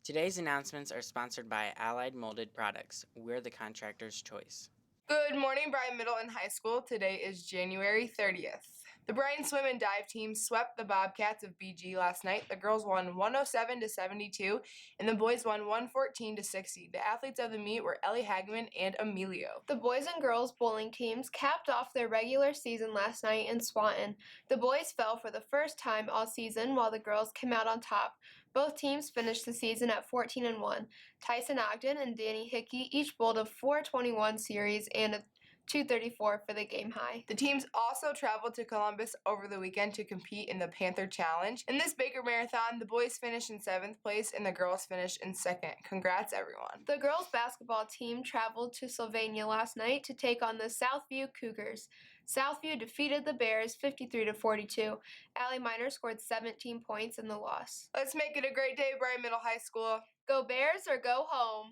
Today's announcements are sponsored by Allied Molded Products. We're the contractor's choice. Good morning, Bryan Middle and High School. Today is January 30th. The Bryan swim and dive team swept the Bobcats of BG last night. The girls won 107-72, and the boys won 114-60. The athletes of the meet were Elli, Hageman, and Emilio. The boys and girls bowling teams capped off their regular season last night in Swanton. The boys fell for the first time all season, while the girls came out on top. Both teams finished the season at 14-1. Tycen, Ogden, and Dani, Hickey each bowled a 421 series and a 234 for the game high. The teams also traveled to Columbus over the weekend to compete in the Panther Challenge. In this Baker Marathon, the boys finished in 7th place and the girls finished in 2nd. Congrats, everyone. The girls basketball team traveled to Sylvania last night to take on the Southview Cougars. Southview defeated the Bears 53-42. Allye Minor scored 17 points in the loss. Let's make it a great day, Bryan Middle High School. Go Bears or go home!